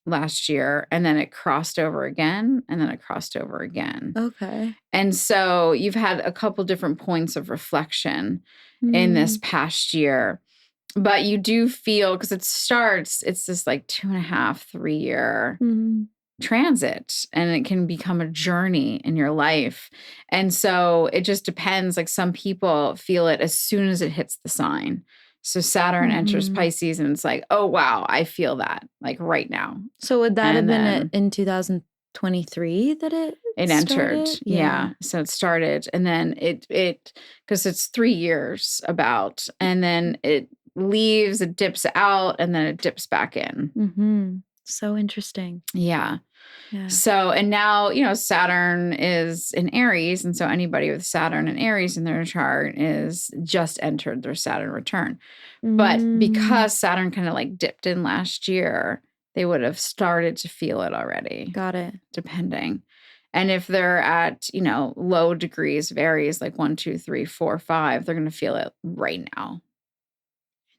year, and then it crossed over again, and then it crossed over again. Okay. And so you've had a couple different points of reflection in this past year. But you do feel, because it's this like 2.5, 3-year transit, and it can become a journey in your life. And so it just depends. Like some people feel it as soon as it hits the sign. So Saturn enters Pisces and it's like, oh, wow, I feel that like right now. So would that have been in 2023 that it entered? started? Yeah. So it started, and then it because it's 3 years about, and then it leaves, it dips out, and then it dips back in. Mm-hmm. So interesting. Yeah. Yeah. So, and now, you know, Saturn is in Aries. And so anybody with Saturn and Aries in their chart is just entered their Saturn return. But because Saturn kind of like dipped in last year, they would have started to feel it already. Got it. Depending. And if they're at, you know, low degrees, varies like 1, 2, 3, 4, 5, they're going to feel it right now.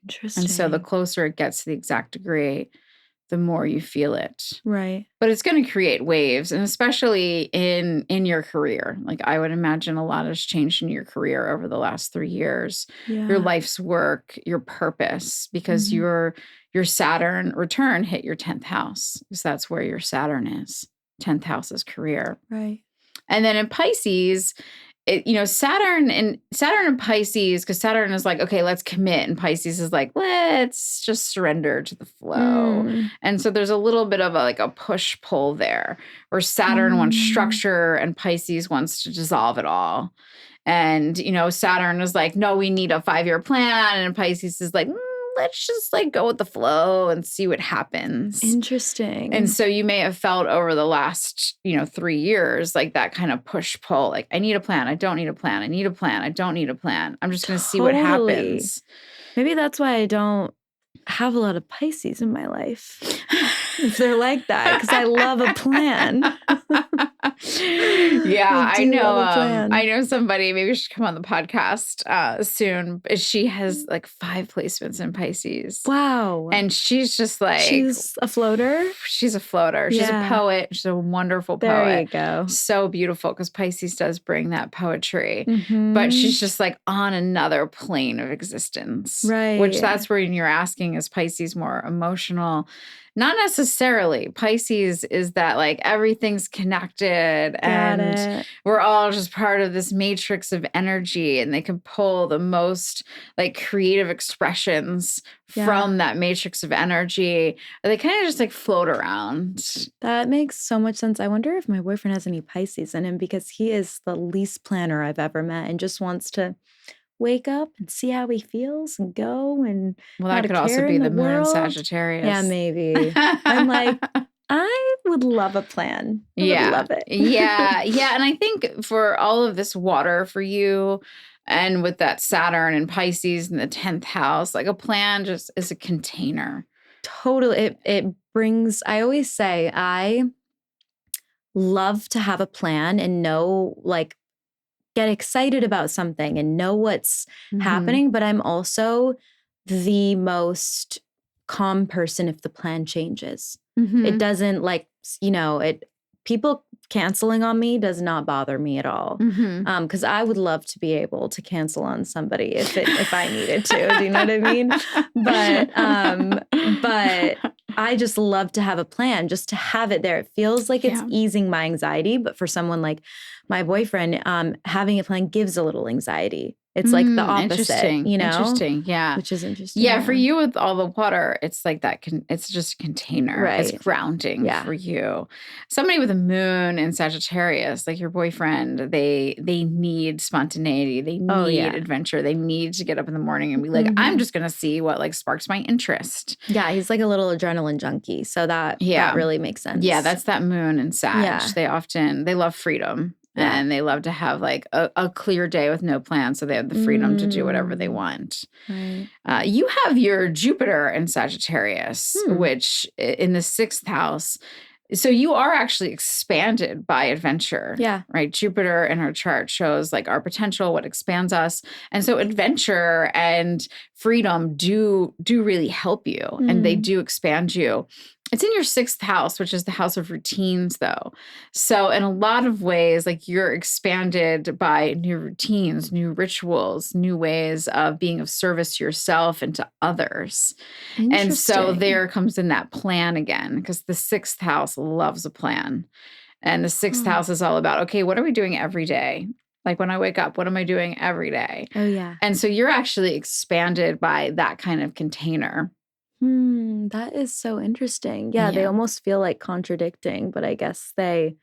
Interesting. And so the closer it gets to the exact degree, the more you feel it. Right. But it's going to create waves, and especially in your career. Like I would imagine a lot has changed in your career over the last 3 years. Yeah. Your life's work, your purpose, because your Saturn return hit your 10th house, because that's where your Saturn is. 10th house is career. Right. And then in Pisces, you know, Saturn and Pisces, because Saturn is like, okay, let's commit. And Pisces is like, let's just surrender to the flow. And so there's a little bit of a push-pull there, where Saturn wants structure and Pisces wants to dissolve it all. And, you know, Saturn is like, no, we need a 5-year plan. And Pisces is like, let's just like go with the flow and see what happens. Interesting. And so you may have felt over the last, you know, 3 years, like that kind of push pull, like I need a plan. I don't need a plan. I need a plan. I don't need a plan. I'm just going to see what happens. Maybe that's why I don't have a lot of Pisces in my life. If they're like that, because I love a plan. Yeah, I know. I know somebody. Maybe she should come on the podcast soon. She has like 5 placements in Pisces. Wow! And she's just like, she's a floater. She's a floater. She's a poet. She's a wonderful poet. There you go. So beautiful, because Pisces does bring that poetry. But she's just like on another plane of existence. Right. Which that's where you're asking, is Pisces more emotional? Not necessarily. Pisces is that like everything's connected and we're all just part of this matrix of energy, and they can pull the most like creative expressions from that matrix of energy. They kind of just like float around. That makes so much sense. I wonder if my boyfriend has any Pisces in him, because he is the least planner I've ever met and just wants to wake up and see how he feels and go. And well, that could also be the moon in Sagittarius. Yeah, maybe. I'm like, I would love a plan. I would love it. Yeah. And I think for all of this water for you, and with that Saturn and Pisces in the 10th house, like a plan just is a container. Totally. It brings, I always say, I love to have a plan and know, like, get excited about something and know what's happening. But I'm also the most calm person if the plan changes. It doesn't people canceling on me does not bother me at all. Because I would love to be able to cancel on somebody if I needed to. Do you know what I mean? But I just love to have a plan, just to have it there. It feels like it's easing my anxiety. But for someone like my boyfriend, having a plan gives a little anxiety. It's like the opposite, you know? Interesting, yeah. Which is interesting. Yeah, for you with all the water, it's like that, it's just a container. Right. It's grounding for you. Somebody with a moon in Sagittarius, like your boyfriend, they need spontaneity. They need adventure. They need to get up in the morning and be like, I'm just going to see what like sparks my interest. Yeah, he's like a little adrenaline junkie. So that really makes sense. Yeah, that's that moon in Sag. Yeah. They love freedom. Yeah. And they love to have like a clear day with no plan. So they have the freedom to do whatever they want. Right. You have your Jupiter in Sagittarius, which in the 6th house. So you are actually expanded by adventure. Yeah. Right. Jupiter in our chart shows like our potential, what expands us. And so adventure and freedom do really help you, and they do expand you. It's in your 6th house, which is the house of routines, though. So in a lot of ways, like you're expanded by new routines, new rituals, new ways of being of service to yourself and to others. And so there comes in that plan again, because the 6th house loves a plan. And the 6th house is all about, okay, what are we doing every day? Like when I wake up, what am I doing every day? Oh, yeah. And so you're actually expanded by that kind of container. That is so interesting. Yeah, they almost feel like contradicting, but I guess they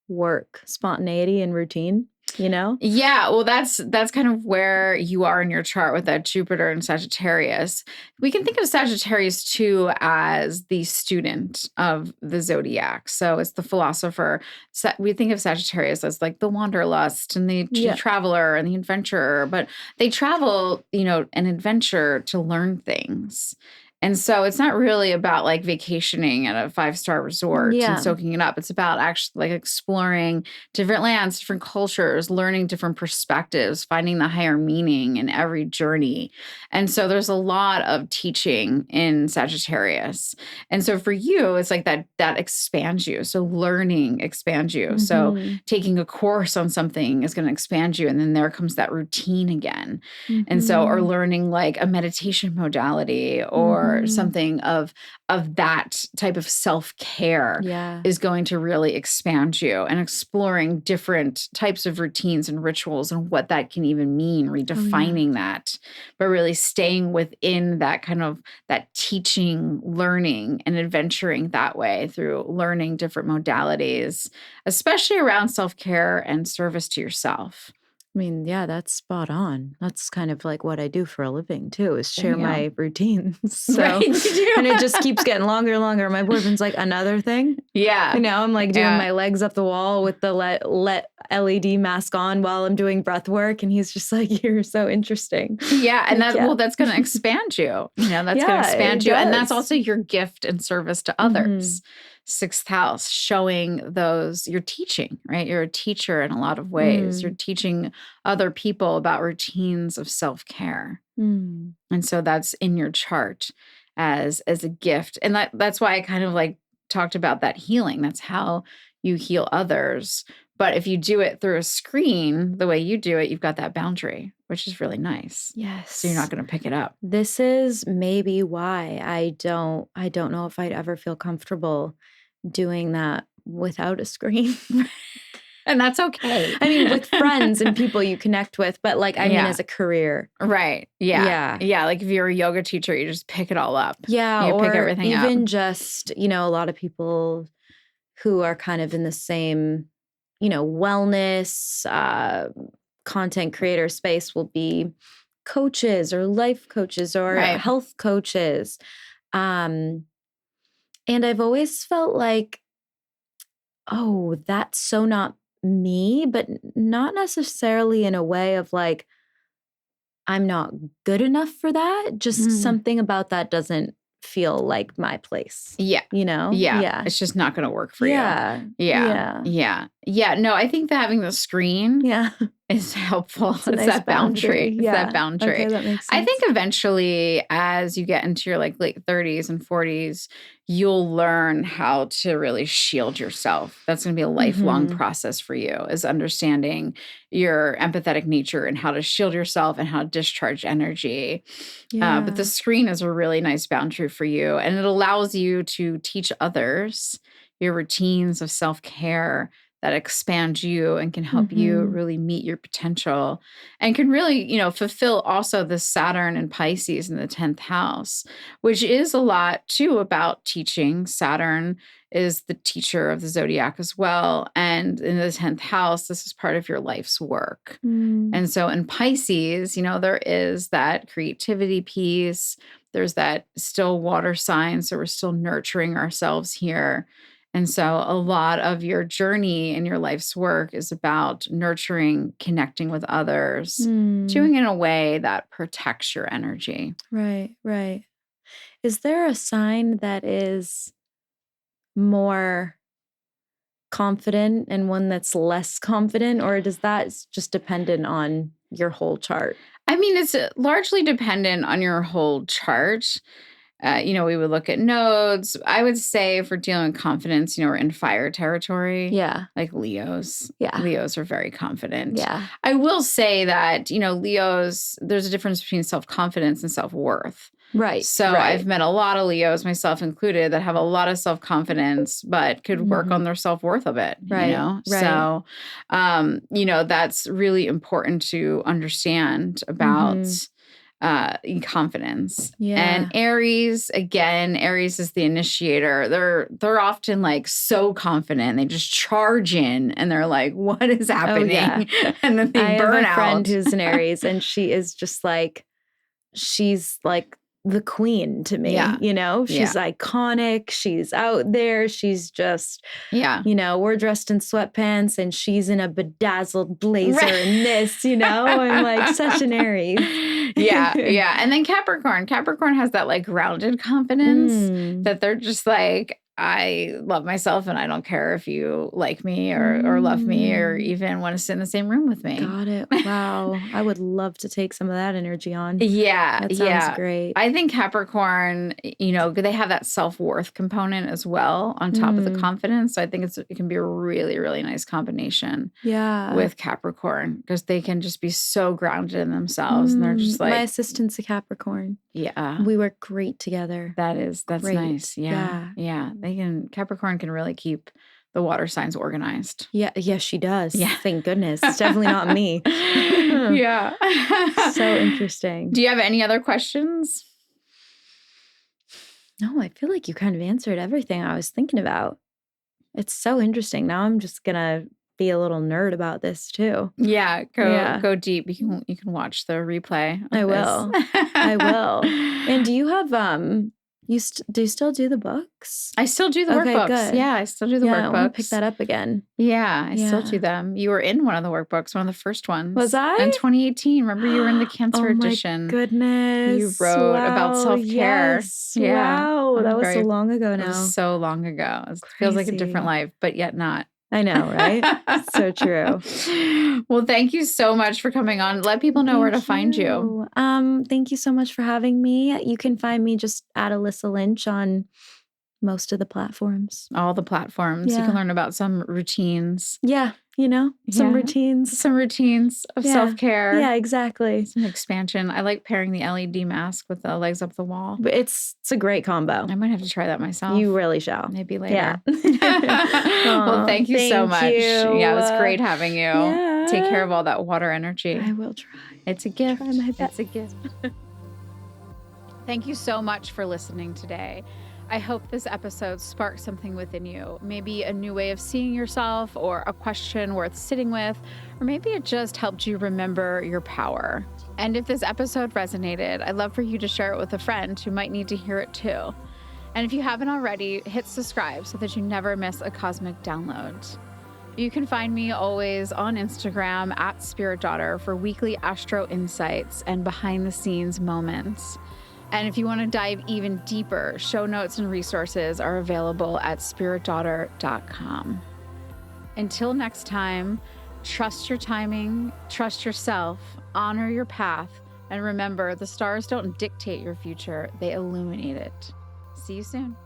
work. Spontaneity and routine. you know? Yeah, well, that's kind of where you are in your chart with that Jupiter and Sagittarius. We can think of Sagittarius too as the student of the zodiac. So it's the philosopher. We think of Sagittarius as like the wanderlust and the traveler and the adventurer, but they travel, and adventure to learn things. And so it's not really about like vacationing at a 5-star resort and soaking it up. It's about actually like exploring different lands, different cultures, learning different perspectives, finding the higher meaning in every journey. And so there's a lot of teaching in Sagittarius. And so for you, it's like that expands you. So learning expands you. So taking a course on something is going to expand you. And then there comes that routine again. And so, or learning like a meditation modality or something of that type of self-care is going to really expand you, and exploring different types of routines and rituals and what that can even mean, redefining that, but really staying within that kind of that teaching, learning, and adventuring that way through learning different modalities, especially around self-care and service to yourself. I mean, yeah, that's spot on. That's kind of like what I do for a living too, is share my routines. So, and it just keeps getting longer and longer. My boyfriend's like, another thing? Yeah. Now I'm like doing my legs up the wall with the LED mask on while I'm doing breath work. And he's just like, you're so interesting. Yeah. And well, that's going to expand you. That's going to expand you. And that's also your gift and service to others. 6th house, showing those, you're teaching, right? You're a teacher in a lot of ways. You're teaching other people about routines of self-care. And so that's in your chart as a gift. And that's why I kind of like talked about that healing. That's how you heal others. But if you do it through a screen, the way you do it, you've got that boundary, which is really nice. Yes. So you're not going to pick it up. This is maybe why I don't know if I'd ever feel comfortable doing that without a screen. And that's okay. I mean, with friends and people you connect with, but like, I mean, as a career. Right. Yeah. Yeah. Like if you're a yoga teacher, you just pick it all up. Yeah. You or pick everything even up. just, a lot of people who are kind of in the same, wellness, content creator space will be coaches or life coaches or health coaches. And I've always felt like, oh, that's so not me, but not necessarily in a way of like, I'm not good enough for that. Just something about that doesn't feel like my place. Yeah. Yeah. It's just not going to work for you. Yeah. No, I think that having the screen is helpful. It's nice that boundary. It's that boundary. Okay, that makes sense. I think eventually, as you get into your like late 30s and 40s, you'll learn how to really shield yourself. That's going to be a lifelong process for you, is understanding your empathetic nature and how to shield yourself and how to discharge energy. But the screen is a really nice boundary for you, and it allows you to teach others your routines of self-care that expand you and can help you really meet your potential, and can really, fulfill also the Saturn and Pisces in the 10th house, which is a lot too about teaching. Saturn is the teacher of the zodiac as well. And in the 10th house, this is part of your life's work. And so in Pisces, there is that creativity piece. There's that still water sign. So we're still nurturing ourselves here. And so a lot of your journey and your life's work is about nurturing, connecting with others, doing it in a way that protects your energy. Right. Is there a sign that is more confident and one that's less confident, or does that just dependent on your whole chart? I mean, it's largely dependent on your whole chart. We would look at nodes. I would say if we're dealing with confidence, we're in fire territory. Yeah. Like Leos. Yeah. Leos are very confident. Yeah. I will say that, Leos, there's a difference between self-confidence and self-worth. Right. So I've met a lot of Leos, myself included, that have a lot of self-confidence, but could work on their self-worth a bit, Right. So, that's really important to understand about confidence. Yeah. And Aries, again, Aries is the initiator. They're often like so confident. They just charge in and they're like, what is happening? Oh, yeah. And then they burn out. I have a friend who's an Aries and she is just like, she's like the queen to me, you know, she's iconic. She's out there. She's just, you know, we're dressed in sweatpants and she's in a bedazzled blazer and this, you know, I'm like such an Aries. Yeah. And then Capricorn has that like grounded confidence that they're just like, I love myself and I don't care if you like me or love me or even want to sit in the same room with me. Got it. Wow. I would love to take some of that energy on. Yeah. That sounds great. I think Capricorn, you know, they have that self-worth component as well on top of the confidence. So I think it can be a really, really nice combination with Capricorn because they can just be so grounded in themselves. And they're just like. My assistant's a Capricorn. Yeah. We work great together. That's great. Nice. Yeah. Capricorn can really keep the water signs organized. Yeah, she does. Yeah. Thank goodness. It's definitely not me. Yeah. So interesting. Do you have any other questions? No, I feel like you kind of answered everything I was thinking about. It's so interesting. Now I'm just going to be a little nerd about this too. Yeah, go deep. You can watch the replay. I will. And do you have do you still do the books? I still do the workbooks. Good. Yeah, I still do the workbooks. I want to pick that up again. Yeah, I still do them. You were in one of the workbooks, one of the first ones. Was I? In 2018. Remember you were in the Cancer edition. Oh my goodness. You wrote about self-care. Yes. Yeah. Wow, that was so long ago now. It was so long ago. It feels like a different life, but yet not. I know, right? So true. Well, thank you so much for coming on. Let people know where to find you. Thank you so much for having me. You can find me just at Alyssa Lynch on most of the platforms. All the platforms. You can learn about some routines. Yeah. You know, some routines. Some routines of self-care. Yeah, exactly. Some expansion. I like pairing the LED mask with the legs up the wall. But it's a great combo. I might have to try that myself. You really shall. Maybe later. Yeah. Well, thank you so much. Yeah, it was great having you. Yeah. Take care of all that water energy. I will try. It's a gift. Try my best. It's a gift. Thank you so much for listening today. I hope this episode sparked something within you, maybe a new way of seeing yourself or a question worth sitting with, or maybe it just helped you remember your power. And if this episode resonated, I'd love for you to share it with a friend who might need to hear it too. And if you haven't already, hit subscribe so that you never miss a cosmic download. You can find me always on Instagram at SpiritDaughter for weekly astro insights and behind the scenes moments. And if you want to dive even deeper, show notes and resources are available at spiritdaughter.com. Until next time, trust your timing, trust yourself, honor your path, and remember, the stars don't dictate your future, they illuminate it. See you soon.